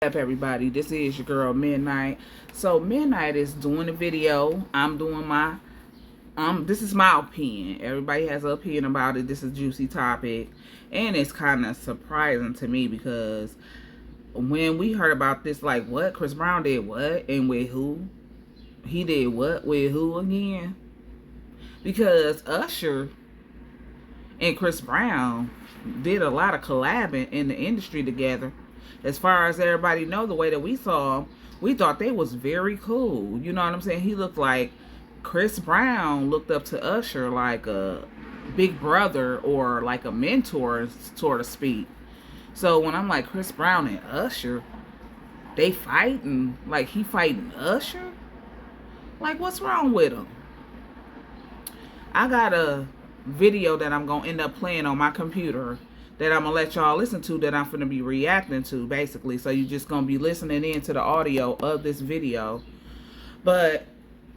Up, everybody? This is your girl Midnight. So Midnight is doing a video. I'm doing my this is my opinion. Everybody has an opinion about it. This is a juicy topic, and it's kind of surprising to me because when we heard about this, like, what, Chris Brown did what and with who? He did what with who again? Because Usher and Chris Brown did a lot of collabing in the industry together. As far as everybody know, the way that we saw him, we thought they was very cool. You know what I'm saying? He looked like Chris Brown looked up to Usher like a big brother or like a mentor, so to speak. So when I'm like Chris Brown and Usher, they fighting, like he fighting Usher? Like, what's wrong with him? I got a video that I'm going to end up playing on my computer that I'm going to let y'all listen to, that I'm going to be reacting to, basically. So you're just going to be listening in to the audio of this video. But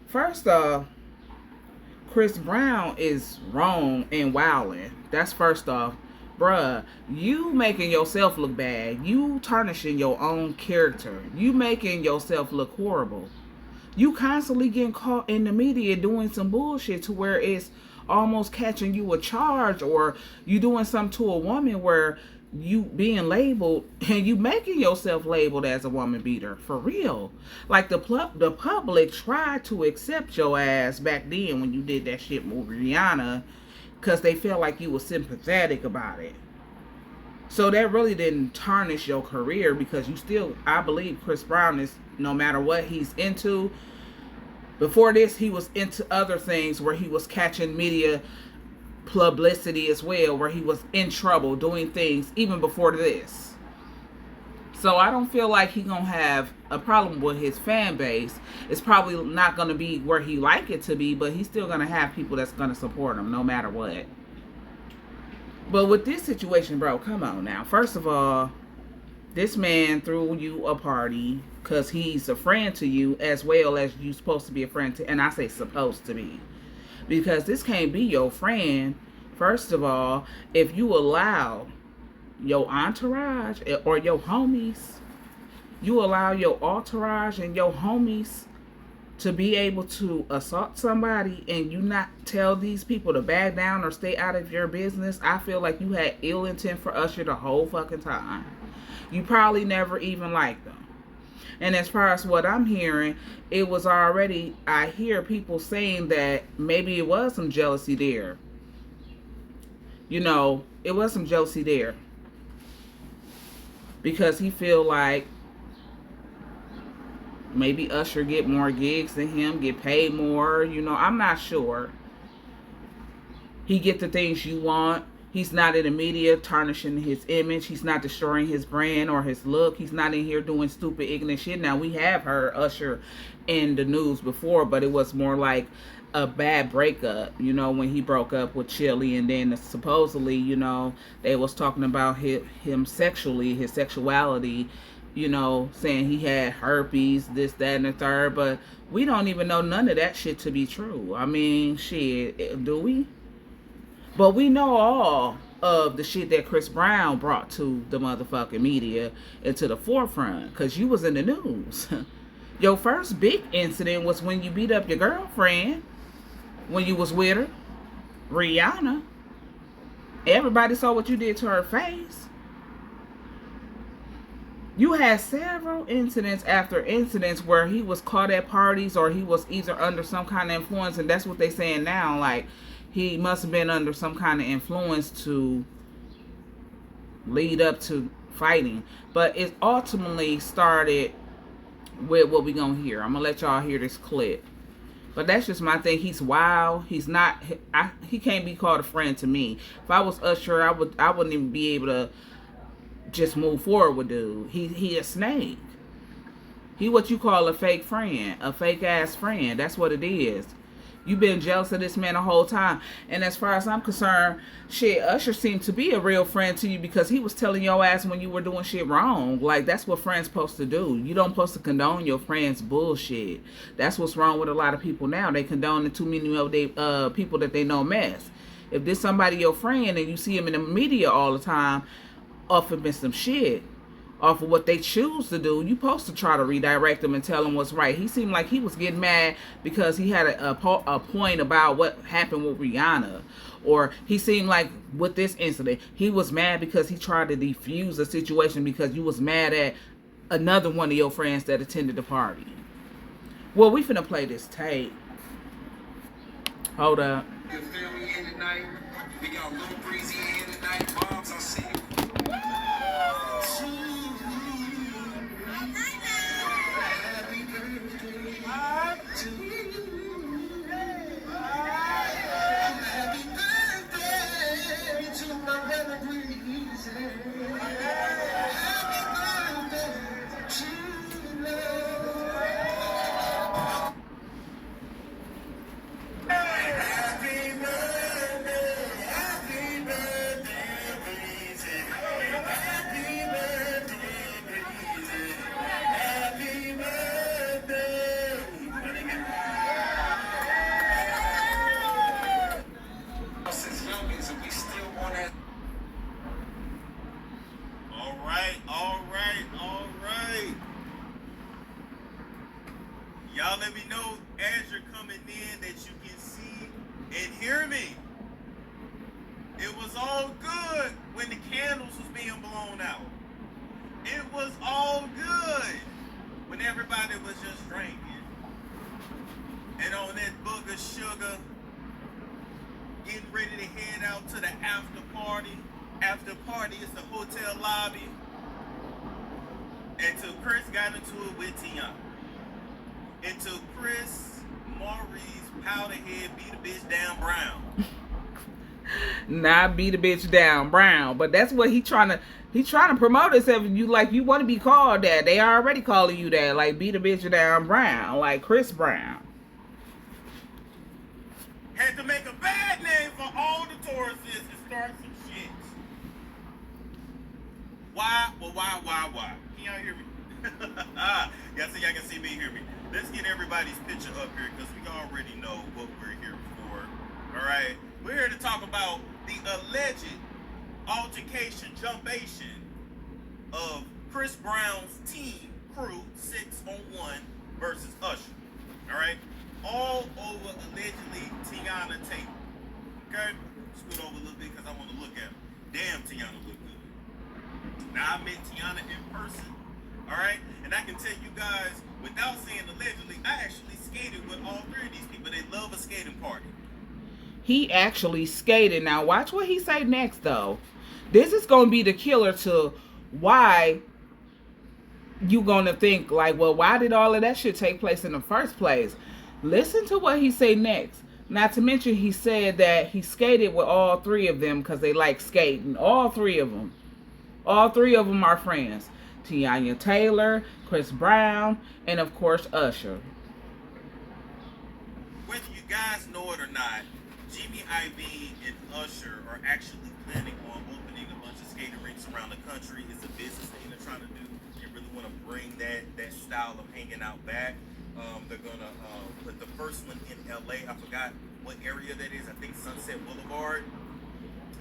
first off, Chris Brown is wrong and wilding. That's first off. Bruh, you making yourself look bad. You tarnishing your own character. You making yourself look horrible. You constantly getting caught in the media doing some bullshit to where it's almost catching you a charge, or you doing something to a woman where you being labeled and you making yourself labeled as a woman beater, for real. Like the public tried to accept your ass back then when you did that shit with Rihanna, because they felt like you were sympathetic about it. So that really didn't tarnish your career, because you still, I believe Chris Brown is, no matter what he's into, before this he was into other things where he was catching media publicity as well, where he was in trouble doing things even before this. So I don't feel like he's gonna have a problem with his fan base. It's probably not gonna be where he like it to be, but he's still gonna have people that's gonna support him no matter what. But with this situation, bro, come on now. First of all, this man threw you a party because he's a friend to you, as well as you supposed to be a friend to, and I say supposed to be, because this can't be your friend. First of all, if you allow your entourage or your homies, you allow your entourage and your homies to be able to assault somebody, and you not tell these people to back down or stay out of your business, I feel like you had ill intent for Usher the whole fucking time. You probably never even liked them. And as far as what I'm hearing, it was already, I hear people saying that maybe it was some jealousy there. You know, it was some jealousy there. Because he feel like maybe Usher get more gigs than him, get paid more. You know, I'm not sure. He get the things you want. He's not in the media tarnishing his image. He's not destroying his brand or his look. He's not in here doing stupid, ignorant shit. Now, we have heard Usher in the news before, but it was more like a bad breakup, you know, when he broke up with Chili, and then supposedly, you know, they was talking about him sexually, his sexuality, you know, saying he had herpes, this, that, and the third, but we don't even know none of that shit to be true. I mean, shit, do we? But we know all of the shit that Chris Brown brought to the motherfucking media and to the forefront, because you was in the news. Your first big incident was when you beat up your girlfriend when you was with her, Rihanna. Everybody saw what you did to her face. You had several incidents after incidents where he was caught at parties, or he was either under some kind of influence, and that's what they saying now, like, he must have been under some kind of influence to lead up to fighting. But it ultimately started with what we gonna hear. I'm gonna let y'all hear this clip. But that's just my thing. He's wild. He's not. He can't be called a friend to me. If I was Usher, I wouldn't even be able to just move forward with dude. He a snake. He what you call a fake friend, a fake ass friend. That's what it is. You've been jealous of this man the whole time. And as far as I'm concerned, shit, Usher seemed to be a real friend to you, because he was telling your ass when you were doing shit wrong. Like, that's what friends supposed to do. You don't supposed to condone your friends' bullshit. That's what's wrong with a lot of people now. They condone the too many of they people that they know mess. If this somebody your friend and you see him in the media all the time, off of some shit, off of what they choose to do, you supposed to try to redirect them and tell them what's right. He seemed like he was getting mad because he had a point about what happened with Rihanna. Or he seemed like with this incident, he was mad because he tried to defuse the situation because you was mad at another one of your friends that attended the party. Well, we finna play this tape. Hold up. Your family in tonight. We got a little breezy in tonight. Moms, I'll see you. Y'all let me know as you're coming in that you can see and hear me. It was all good when the candles was being blown out. It was all good when everybody was just drinking. And on that booger sugar, getting ready to head out to the after party. After party is the hotel lobby. Until Chris got into it with Tiana. Until Chris Maurice Powderhead beat the bitch down Brown. Not beat the bitch down Brown, but that's what he trying to promote himself. You like you want to be called that. They already calling you that, like beat the bitch down Brown, like Chris Brown. Had to make a bad name for all the Tauruses and start some shit. Why? Well, why? Can y'all hear me? Y'all can see me, hear me. Let's get everybody's picture up here because we already know what we're here for. All right, we're here to talk about the alleged altercation, jumpation of Chris Brown's team crew 6-on-1 versus Usher. All right, all over allegedly Tiana Taylor. Okay, scoot over a little bit because I want to look at her. Damn, Tiana look good. Now I met Tiana in person. All right, and I can tell you guys, without saying allegedly, I actually skated with all three of these people. They love a skating party. He actually skated. Now watch what he say next, though. This is gonna be the killer to why you gonna think like, well, why did all of that shit take place in the first place? Listen to what he say next. Not to mention, he said that he skated with all three of them because they like skating. All three of them. All three of them are friends. Tiana Taylor, Chris Brown, and of course Usher. Whether you guys know it or not, Jimmy Iovine and Usher are actually planning on opening a bunch of skating rinks around the country. It's a business thing they're trying to do. They really want to bring that style of hanging out back. They're gonna put the first one in LA. I forgot what area that is. I think Sunset Boulevard.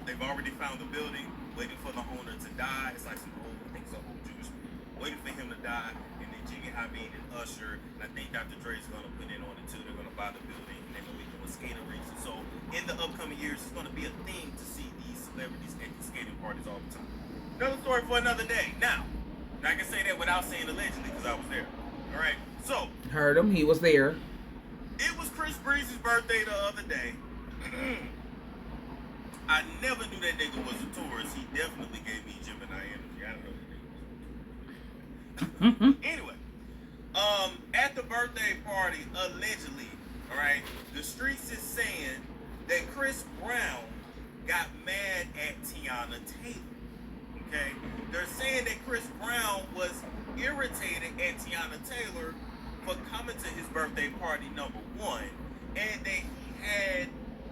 They've already found the building, waiting for the owner to die. It's like some old, I think it's an old Jewish, waiting for him to die. And then Jimmy Iovine and Usher, and I think Dr. Dre's gonna put in on it too. They're gonna buy the building and they're gonna be doing skating rinks. And so in the upcoming years, it's gonna be a thing to see these celebrities at the skating parties all the time. Another story for another day. Now I can say that without saying allegedly because I was there. All right, so heard him. He was there. It was Chris Breeze's birthday the other day. I never knew that nigga was a tourist. He definitely gave me Gemini energy. I don't know that nigga was a tourist. Anyway, at the birthday party, allegedly, all right, the streets is saying that Chris Brown got mad at Tiana Taylor. Okay, they're saying that Chris Brown was irritated at Tiana Taylor for coming to his birthday party, number one, and that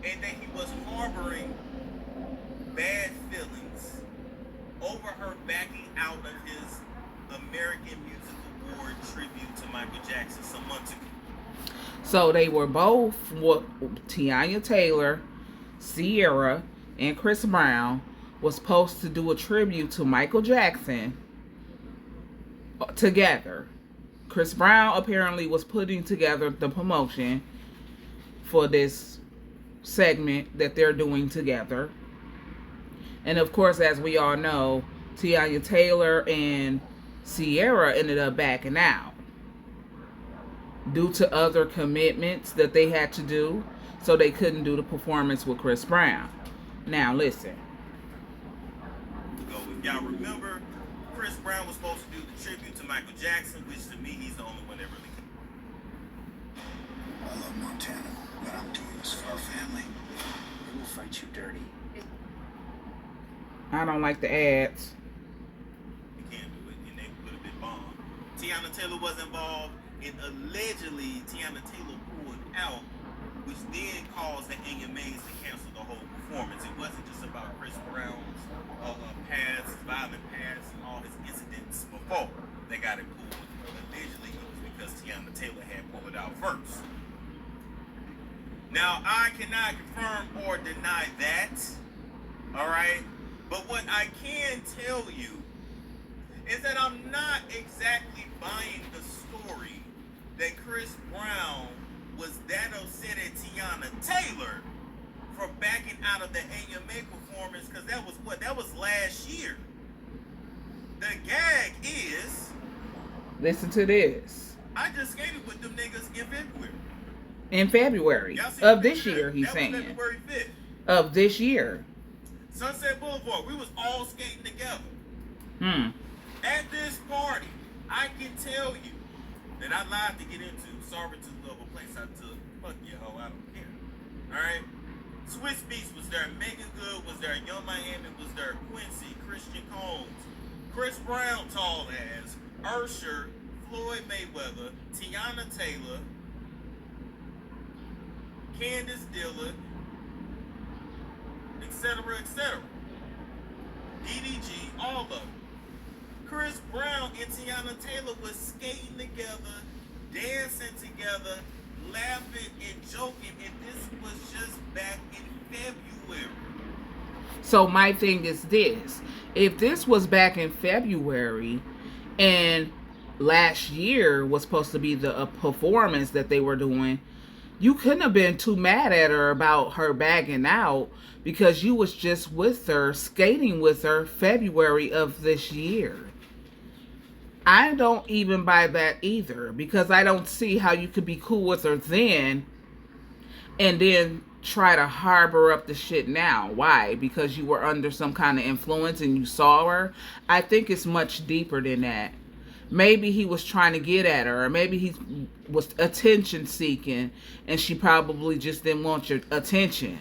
he was harboring bad feelings over her backing out of his American Music Award tribute to Michael Jackson some months ago. So they were both, Tiana Taylor, Sierra, and Chris Brown was supposed to do a tribute to Michael Jackson together. Chris Brown apparently was putting together the promotion for this segment that they're doing together. And of course, as we all know, Teyana Taylor and Sierra ended up backing out due to other commitments that they had to do, so they couldn't do the performance with Chris Brown. Now, listen. So if y'all remember, Chris Brown was supposed to do the tribute to Michael Jackson, which to me, he's the only one that really can. I love Montana. What I'm doing is for our family. We will fight you dirty. I don't like the ads. They can't do it, and they would have been bombed. Teyana Taylor was involved, and allegedly Teyana Taylor pulled out, which then caused the AMAs to cancel the whole performance. It wasn't just about Chris Brown's past, violent past, and all his incidents before they got it pulled. Allegedly, it was because Teyana Taylor had pulled it out first. Now, I cannot confirm or deny that, all right? But what I can tell you is that I'm not exactly buying the story that Chris Brown was that upset at Teyana Taylor for backing out of the AMA performance, because that was what? That was last year. The gag is... Listen to this. I just skated with them niggas in February. In February of this year, he's saying. That was February 5th. Of this year. Sunset Boulevard. We was all skating together. At this party, I can tell you that I lied to get into. Sorry to love a place I took. Fuck you, ho. I don't care. Alright? Swiss Beats was there. Megan Good was there. Young Miami was there. Quincy, Christian Combs, Chris Brown, tall ass, Usher, Floyd Mayweather, Teyana Taylor, Candace Dillon, etc., etc. DDG, all of them. Chris Brown and Teyana Taylor was skating together, dancing together, laughing and joking, and this was just back in February. So my thing is this. If this was back in February and last year was supposed to be the performance that they were doing, you couldn't have been too mad at her about her bagging out, because you was just with her, skating with her February of this year. I don't even buy that either, because I don't see how you could be cool with her then and then try to harbor up the shit now. Why? Because you were under some kind of influence and you saw her? I think it's much deeper than that. Maybe he was trying to get at her, or maybe he was attention seeking and she probably just didn't want your attention.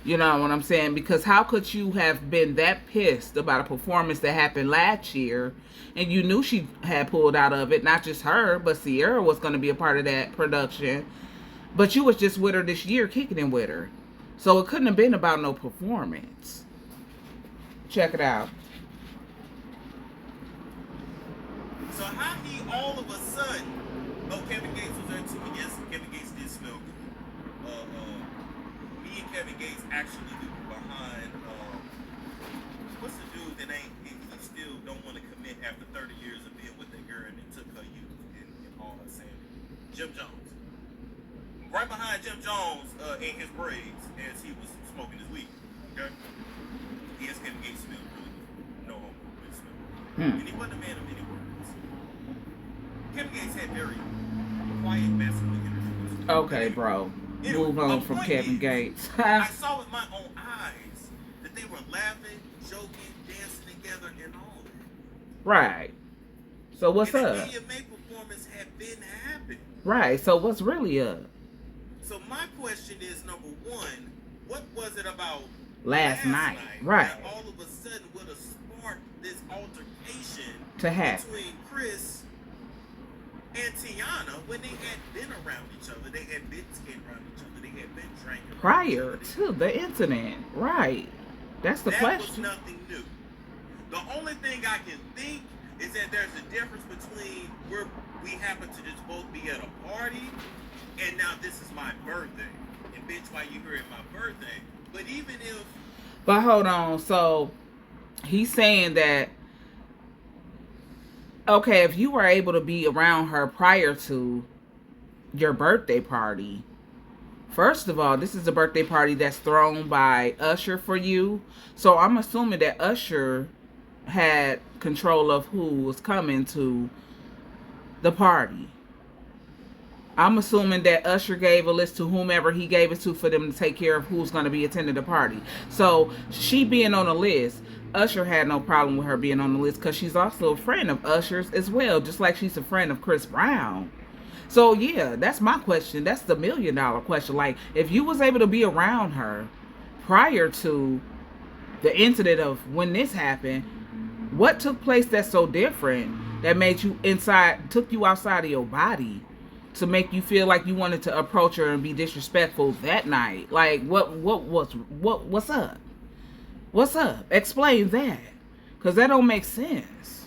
You know what I'm saying? Because how could you have been that pissed about a performance that happened last year and you knew she had pulled out of it? Not just her, but Sierra was going to be a part of that production. But you was just with her this year, kicking it with her. So it couldn't have been about no performance. Check it out. So how he all of a sudden... Oh, Kevin Gates was there too. Yes, Kevin Gates did smell good. Me and Kevin Gates actually were behind... what's the dude that ain't... He still don't want to commit after 30 years of being with the girl and took her youth and all her sanity. Jim Jones. Right behind Jim Jones in his braids as he was smoking his weed. Okay? Yes, Kevin Gates smelled really good. No homo, but he smelled good. And he wasn't a man of many words. Kevin Gates had very quiet, masculine energy. Okay, bro. Anyway, move on from Kevin Gates. I saw with my own eyes that they were laughing, joking, dancing together, and all that. Right. So what's and up? The AMA performance had been happening. Right. So what's really up? So my question is, number one, what was it about last night? Right. That all of a sudden would have sparked this altercation to happen between Chris and Teyana when they had been around each other? They had been skating around each other. They had been drinking prior to the incident. Right. That's the question. That was nothing new. The only thing I can think is that there's a difference between where we happen to just both be at a party and now this is my birthday. And bitch, why you here at my birthday? But even if... But hold on. So he's saying that Okay, if you were able to be around her prior to your birthday party, first of all, this is a birthday party that's thrown by Usher for you. So I'm assuming that Usher had control of who was coming to the party. I'm assuming that Usher gave a list to whomever he gave it to for them to take care of who's going to be attending the party. So she being on the list, Usher had no problem with her being on the list because she's also a friend of Usher's as well, just like she's a friend of Chris Brown. So yeah, that's my question. That's the $1,000,000 question. Like, if you was able to be around her prior to the incident of when this happened, what took place that's so different that made you took you outside of your body to make you feel like you wanted to approach her and be disrespectful that night? Like, what's up? What's up? Explain that, cause that don't make sense.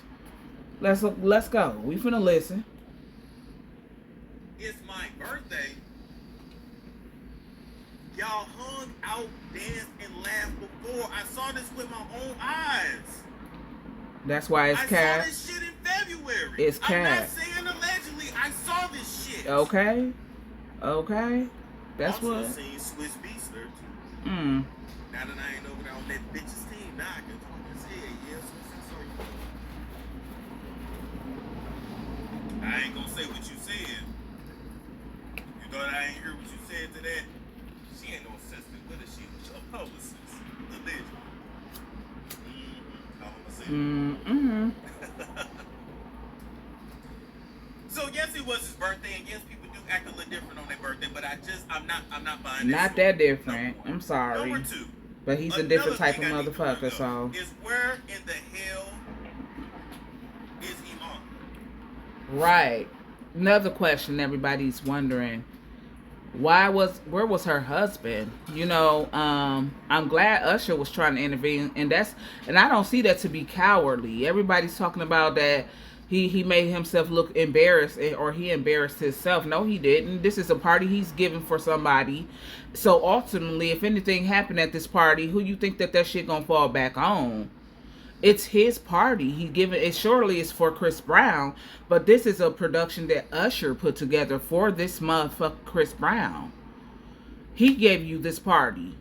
Let's go. We finna listen. It's my birthday. Y'all hung out, danced, and laughed before. I saw this with my own eyes. That's why it's cat. I saw this shit in February. It's cat. I'm not saying allegedly. I saw this shit. Okay. That's also what. Seen Swiss Beats there too. Mm. Now that I ain't over there on that bitch's team, now I can talk and say, yeah, so. I ain't gonna say what you said. You thought I ain't hear what you said to that? She ain't no assistant. What is she? She's a publicist. Allegedly. So yes, it was his birthday, and yes, people do act a little different on their birthday. But I'm not buying this. Not that different. I'm sorry. Number two. But he's a different type of motherfucker. So. Is where in the hell is Iman? Right. Another question everybody's wondering. Where was her husband? You know, I'm glad Usher was trying to intervene, and I don't see that to be cowardly. Everybody's talking about that he made himself look embarrassed, or he embarrassed himself. No, he didn't. This is a party he's giving for somebody. So ultimately, if anything happened at this party, who you think that shit gonna fall back on? It's his party. He given it. Surely it's for Chris Brown, but this is a production that Usher put together for this motherfucker Chris Brown. He gave you this party.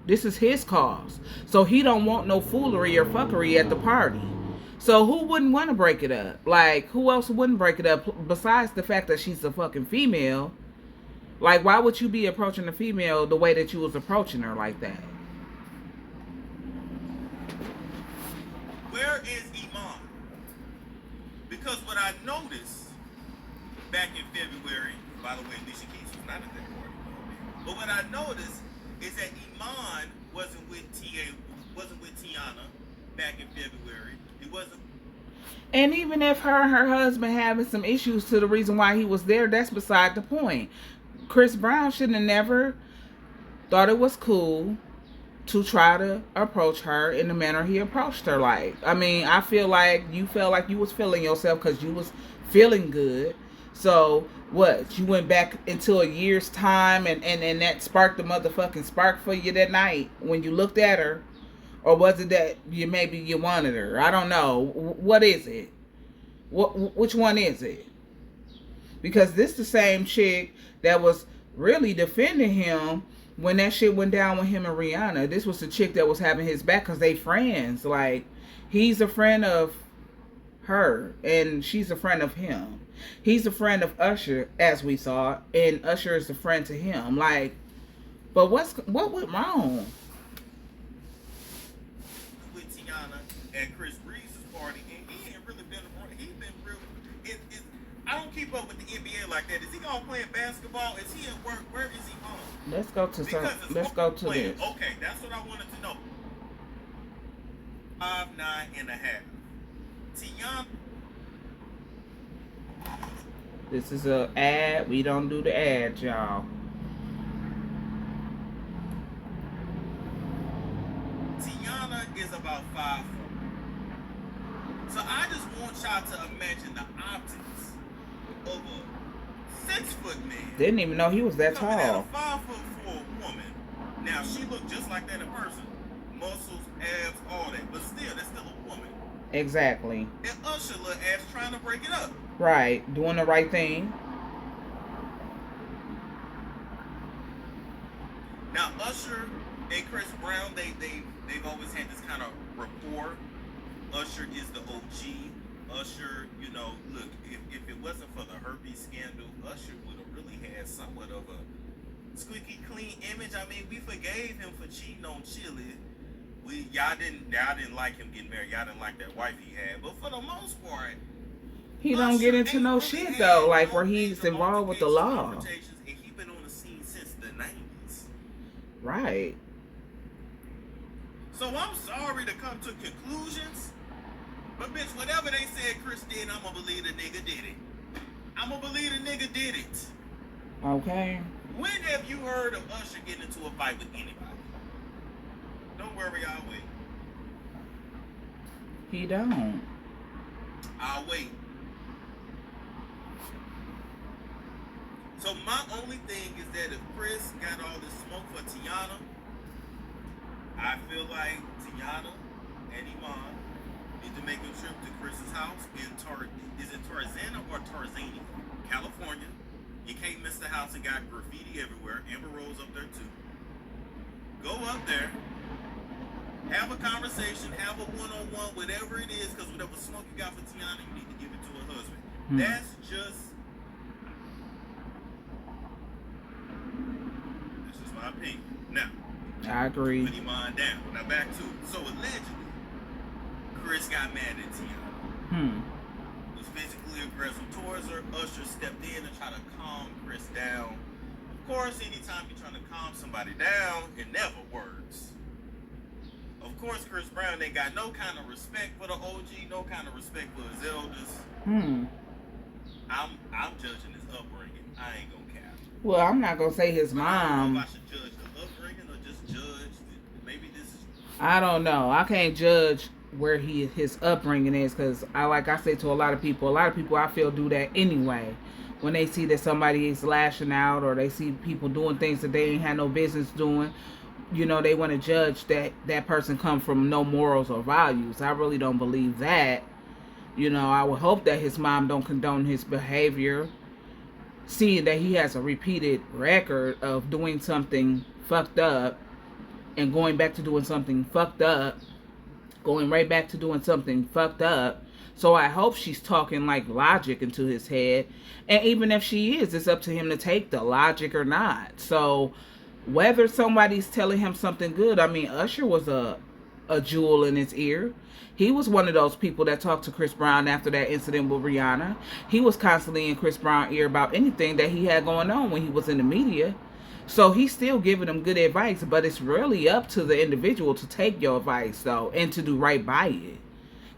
This is his cause. So he don't want no foolery or fuckery at the party. So who wouldn't want to break it up? Like, who else wouldn't break it up besides the fact that she's a fucking female? Like, why would you be approaching a female the way that you was approaching her like that? Where is Iman? Because what I noticed back in February, by the way, Alicia Keys was not at that party, but what I noticed is that Iman wasn't with Tiana back in February. It wasn't. And even if her and her husband having some issues to the reason why he was there, that's beside the point. Chris Brown shouldn't have never thought it was cool to try to approach her in the manner he approached her. Like, I mean, I feel like you felt like you was feeling yourself because you was feeling good. So what, you went back into a year's time and that sparked the motherfucking spark for you that night when you looked at her? Or was it that maybe you wanted her? I don't know. What is it? Which one is it? Because this the same chick that was really defending him when that shit went down with him and Rihanna. This was the chick that was having his back because they friends. Like, he's a friend of her and she's a friend of him. He's a friend of Usher, as we saw, and Usher is a friend to him. Like, but what went wrong? With Tiana at Chris Breeze's party, and he ain't really been around. He's been real. I don't keep up with the NBA like that. Is he all playing basketball? Is he at work? Where is he on? Let's go to this. Okay, that's what I wanted to know. 5'9.5". Tiana. This is a ad. We don't do the ads, y'all. Tiana is about 5'4". So I just want y'all to imagine the optics of a 6-foot man. Didn't even know he was that tall. At a 5'4" woman. Now she looked just like that in person. Muscles, abs, all that. But still, that's still a woman. Exactly. And Usher little ass trying to break it up. Right. Doing the right thing. Now Usher and Chris Brown, they've always had this kind of rapport. Usher is the OG. Usher, you know, look, if it wasn't for the herpes scandal, Usher would have really had somewhat of a squeaky clean image. I mean, we forgave him for cheating on Chili. Y'all didn't like him getting married. Y'all didn't like that wife he had. But for the most part, He don't get into no shit though, like where he's involved with the law. And he been on the scene since the 90s. Right. So I'm sorry to come to conclusions, but bitch, whatever they said Chris did, I'm gonna believe the nigga did it. I'm gonna believe the nigga did it. Okay. When have you heard of Usher getting into a fight with anybody? Don't worry, I'll wait. He don't. I'll wait. So my only thing is that if Chris got all this smoke for Tiana, I feel like Tiana and Iman need to make a trip to Chris's house in is it Tarzana or Tarzania, California. You can't miss the house. It got graffiti everywhere. Amber Rose up there too. Go up there, have a conversation, have a one-on-one, whatever it is, because whatever smoke you got for Tiana, you need to give it to her husband. That's just my opinion. Now, I agree. put Iman down. Now back to it. So allegedly, Chris got mad at Tiana. Was physically aggressive towards her. Usher stepped in and tried to calm Chris down. Of course, anytime you're trying to calm somebody down, it never works. Of course, Chris Brown ain't got no kind of respect for the OG, no kind of respect for his elders. I'm judging his upbringing. I ain't gonna cap. Well, I'm not gonna say his I don't know mom. if I should judge the upbringing or just judge. Maybe this is. I don't know. I can't judge where his upbringing is because like I say to a lot of people I feel do that anyway. When they see that somebody is lashing out or they see people doing things that they ain't had no business doing, you know, they want to judge that person come from no morals or values. I really don't believe that. You know, I would hope that his mom don't condone his behavior, seeing that he has a repeated record of doing something fucked up and going back to doing something fucked up, going right back to doing something fucked up. So I hope she's talking like logic into his head. And even if she is, it's up to him to take the logic or not. So whether somebody's telling him something good, I mean, Usher was a jewel in his ear. He was one of those people that talked to Chris Brown after that incident with Rihanna. He was constantly in Chris Brown's ear about anything that he had going on when he was in the media. So he's still giving them good advice, but it's really up to the individual to take your advice, though, and to do right by it.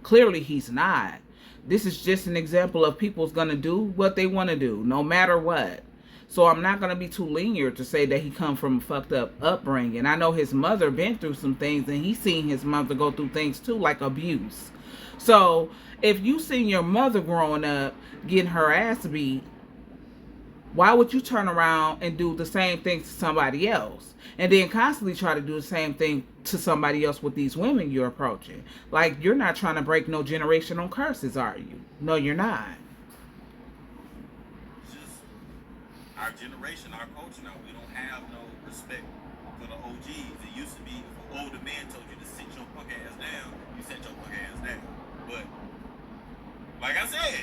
Clearly, he's not. This is just an example of people's going to do what they want to do, no matter what. So I'm not going to be too lenient to say that he come from a fucked up upbringing. I know his mother been through some things, and he's seen his mother go through things, too, like abuse. So if you seen your mother growing up getting her ass beat, why would you turn around and do the same thing to somebody else? And then constantly try to do the same thing to somebody else with these women you're approaching. Like, you're not trying to break no generational curses, are you? No, you're not. It's just our generation, our culture now, we don't have no respect for the OGs. It used to be if an older man told you to sit your punk ass down, you set your punk ass down. But, like I said,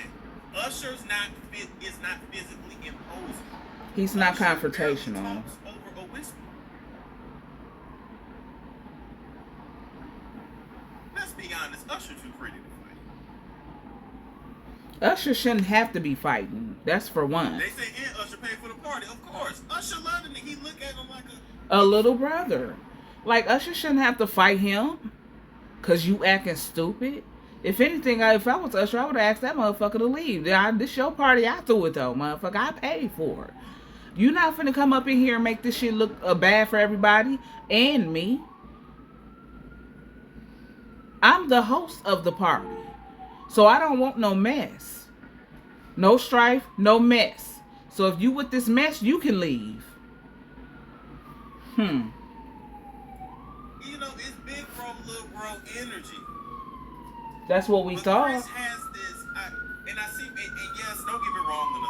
Usher's is not physically imposing. He's not Usher confrontational. barely talks over a whisper. Let's be honest, Usher too pretty to fight. Usher shouldn't have to be fighting. That's for one. They say, and Usher paid for the party. Of course. Usher loved him. He looked at him like A little brother. Like, Usher shouldn't have to fight him because you acting stupid. If anything, if I was Usher, I would have asked that motherfucker to leave. This your party. I threw it, though, motherfucker. I paid for it. You not finna come up in here and make this shit look bad for everybody and me. I'm the host of the party. So I don't want no mess. No strife, no mess. So if you with this mess, you can leave. You know, it's big bro, little bro energy. That's what we But thought. Chris has this, and I see, and yes, don't get me wrong, when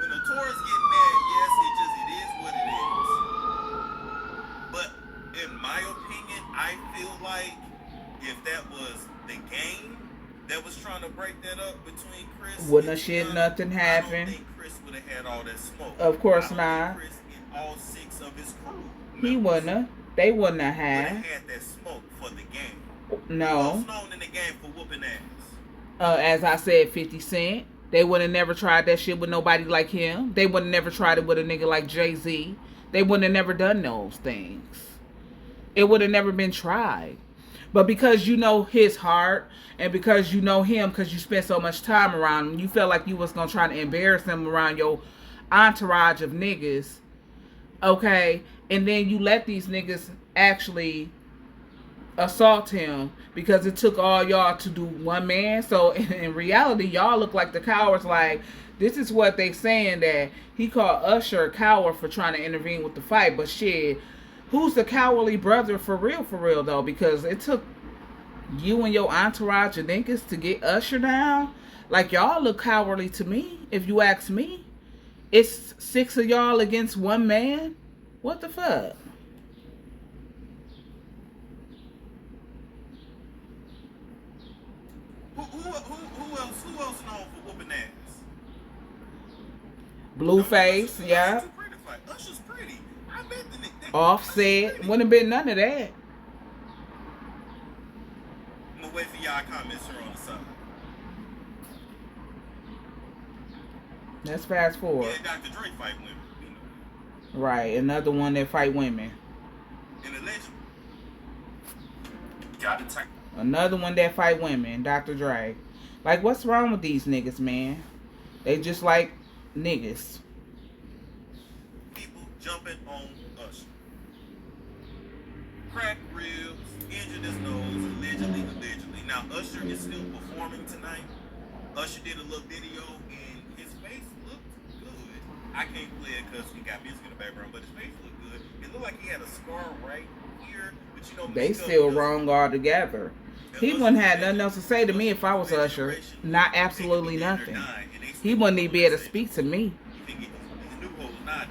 the Taurus get mad, yes, it is what it is. But in my opinion, I feel like if that was the game that was trying to break that up between Chris Wouldn't and have shit Tiana, nothing I happen. don't think Chris would have had all that smoke. Of course I don't not. think Chris and all 6 of his crew He wouldn't have. They wouldn't have would have had. had that smoke for the game. No. Who's known in the game for whooping ass? As I said, 50 Cent. They would have never tried that shit with nobody like him. They would have never tried it with a nigga like Jay-Z. They would have never done those things. It would have never been tried. But because you know his heart, and because you know him, because you spent so much time around him, you felt like you was going to try to embarrass him around your entourage of niggas. Okay? And then you let these niggas actually assault him because it took all y'all to do one man. So in reality, y'all look like the cowards. Like, this is what they saying, that he called Usher a coward for trying to intervene with the fight. But shit, who's the cowardly brother for real though? Because it took you and your entourage of niggas to get Usher down. Like, y'all look cowardly to me, if you ask me. It's 6 of y'all against one man. What the fuck? Who else known for whooping ass? Blueface, yeah. Usher's too pretty to fight. Usher's pretty. I bet the nigga. Offset. Wouldn't have been none of that. I'm gonna wait for y'all comments here on the side. Let's fast forward. Yeah, Dr. Dre fight women. You know. Right, another one that fight women. And allegedly. Got to take. Another one that fight women, Dr. Dre. Like, what's wrong with these niggas, man? They just like niggas. People jumping on Usher. Cracked ribs, injured his nose, allegedly. Now, Usher is still performing tonight. Usher did a little video and his face looked good. I can't play it because we got music in the background, but his face looked good. It looked like he had a scar right here, but you know, They still wrong altogether. He wouldn't have nothing else to say to me if I was Usher. Not absolutely nothing. He wouldn't even be able to speak to me.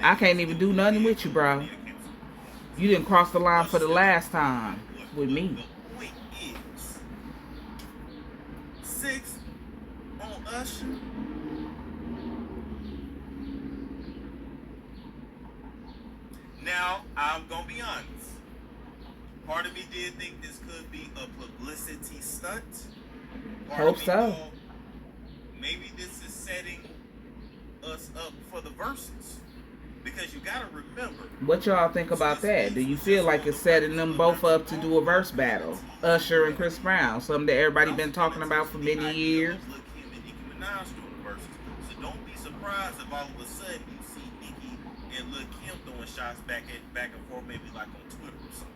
I can't even do nothing with you, bro. You didn't cross the line for the last time with me. The point is, 6 on Usher. Now, I'm gonna be honest. Part of me did think this could be a publicity stunt. Hope so. Maybe this is setting us up for the verses. Because you gotta remember. What y'all think about that? Do you feel like it's setting them both up to do a verse battle? Usher and Chris Brown, something that everybody been talking about for many years. So don't be surprised if all of a sudden you see Nicki and Lil Kim throwing shots back and forth, maybe like on Twitter or something.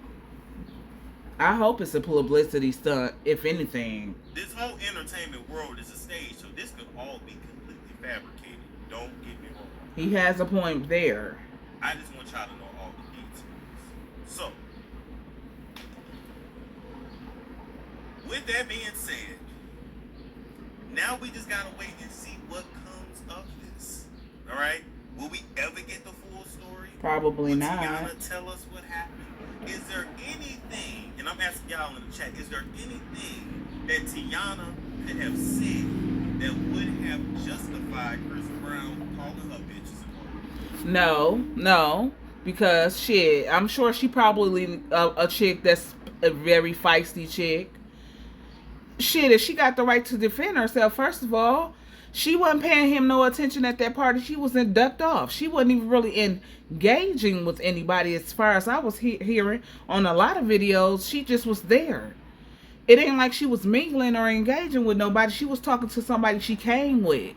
I hope it's a publicity stunt, if anything. This whole entertainment world is a stage, so this could all be completely fabricated. Don't get me wrong. He has a point there. I just want y'all to know all the details. So, with that being said, now we just gotta wait and see what comes of this. All right? Will we ever get the full story? Probably Will not. Tiana tell us what happened? Is there anything, and I'm asking y'all in the chat, is there anything that Tiana could have said that would have justified Chris Brown calling her bitches? No, because shit, I'm sure she probably a chick that's a very feisty chick. Shit, if she got the right to defend herself, first of all, she wasn't paying him no attention at that party. She was ducked off. She wasn't even really engaging with anybody as far as I was hearing on a lot of videos. She just was there. It ain't like she was mingling or engaging with nobody. She was talking to somebody she came with.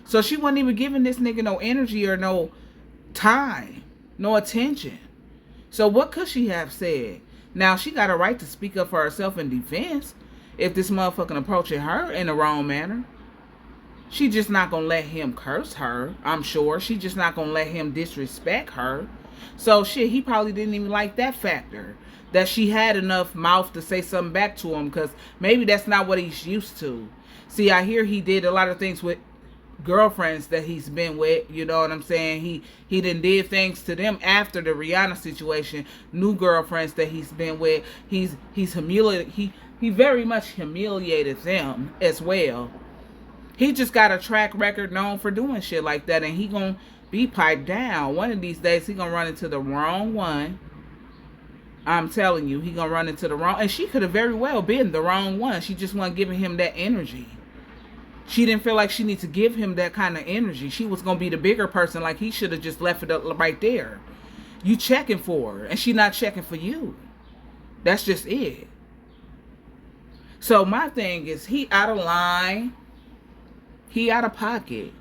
So she wasn't even giving this nigga no energy or no time, no attention. So what could she have said? Now, she got a right to speak up for herself in defense if this motherfucking approaching her in the wrong manner. She just not gonna let him curse her, I'm sure. She just not gonna let him disrespect her. So shit, he probably didn't even like that factor. That she had enough mouth to say something back to him, because maybe that's not what he's used to. See, I hear he did a lot of things with girlfriends that he's been with, you know what I'm saying? He did things to them after the Rihanna situation. New girlfriends that he's been with, he's humiliated. He very much humiliated them as well. He just got a track record known for doing shit like that, and he gonna be piped down. One of these days he gonna run into the wrong one. I'm telling you, he gonna run into the wrong, and she could have very well been the wrong one. She just wasn't giving him that energy. She didn't feel like she needed to give him that kind of energy. She was going to be the bigger person. Like, he should have just left it up right there. You checking for her, and she not checking for you. That's just it. So my thing is, he out of line. He out of pocket.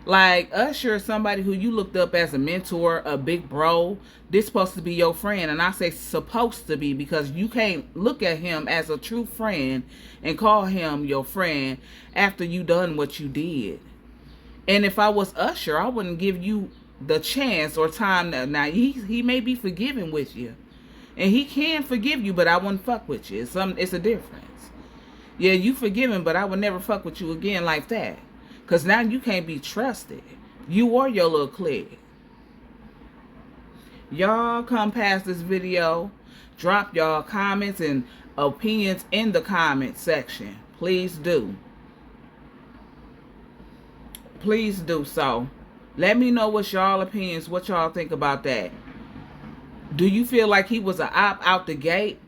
Like, Usher is somebody who you looked up as a mentor, a big bro. This supposed to be your friend. And I say supposed to be, because you can't look at him as a true friend and call him your friend after you done what you did. And if I was Usher, I wouldn't give you the chance or time. Now, he may be forgiving with you. And he can forgive you, but I wouldn't fuck with you. It's a difference. Yeah, you forgiven, but I would never fuck with you again like that. Because now you can't be trusted. You or your little clique. Y'all come past this video. Drop y'all comments and opinions in the comment section. Please do. Please do so. Let me know what's y'all opinions. What y'all think about that. Do you feel like he was an op out the gate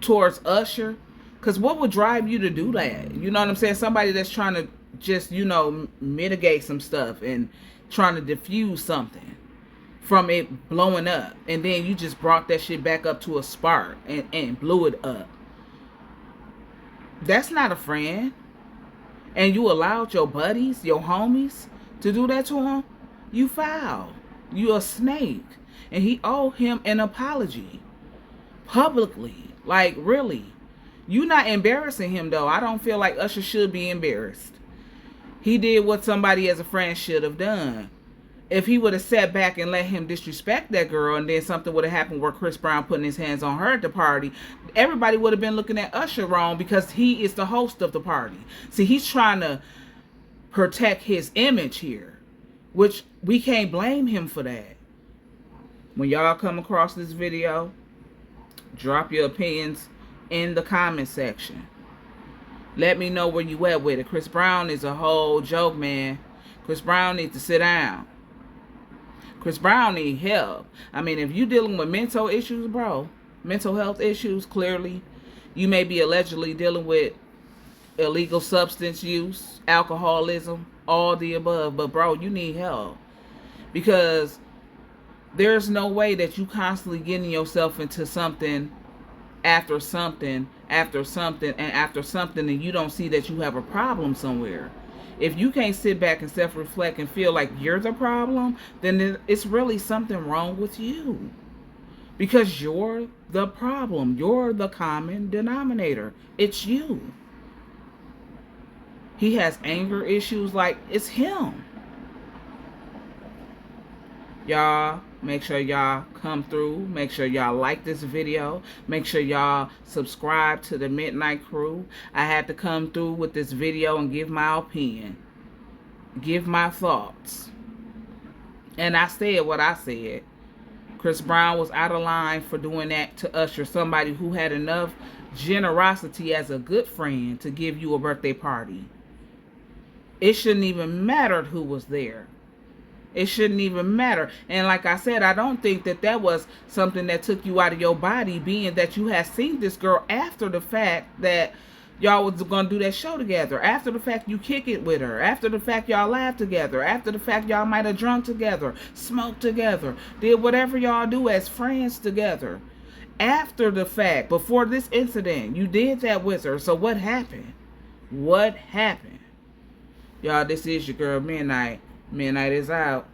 towards Usher? Because what would drive you to do that? You know what I'm saying? Somebody that's trying to just, you know, mitigate some stuff and trying to diffuse something from it blowing up, and then you just brought that shit back up to a spark and blew it up. That's not a friend. And you allowed your buddies, your homies, to do that to him? You foul. You a snake. And he owed him an apology publicly. Like, really. You not embarrassing him, though. I don't feel like Usher should be embarrassed. He did what somebody as a friend should have done. If he would have sat back and let him disrespect that girl, and then something would have happened where Chris Brown putting his hands on her at the party, everybody would have been looking at Usher wrong, because he is the host of the party. See, he's trying to protect his image here, which we can't blame him for that. When y'all come across this video, drop your opinions in the comment section. Let me know where you at with it. Chris Brown is a whole joke, man. Chris Brown needs to sit down. Chris Brown needs help. I mean, if you dealing with mental issues, bro, mental health issues, clearly, you may be allegedly dealing with illegal substance use, alcoholism, all the above. But, bro, you need help. Because there's no way that you constantly getting yourself into something after something, after something, and after something, and you don't see that you have a problem somewhere. If you can't sit back and self-reflect and feel like you're the problem, then it's really something wrong with you. Because you're the problem. You're the common denominator. It's you. He has anger issues, like, it's him. Y'all, make sure y'all come through. Make sure y'all like this video. Make sure y'all subscribe to the Midnight Crew. I had to come through with this video and give my opinion. Give my thoughts. And I said what I said. Chris Brown was out of line for doing that to Usher. Somebody who had enough generosity as a good friend to give you a birthday party. It shouldn't even matter who was there. It shouldn't even matter. And like I said, I don't think that that was something that took you out of your body, being that you had seen this girl after the fact that y'all was going to do that show together. After the fact you kick it with her. After the fact y'all laughed together. After the fact y'all might have drunk together, smoked together, did whatever y'all do as friends together. After the fact, before this incident, you did that with her. So what happened? What happened? Y'all, this is your girl Midnight. Midnight is out.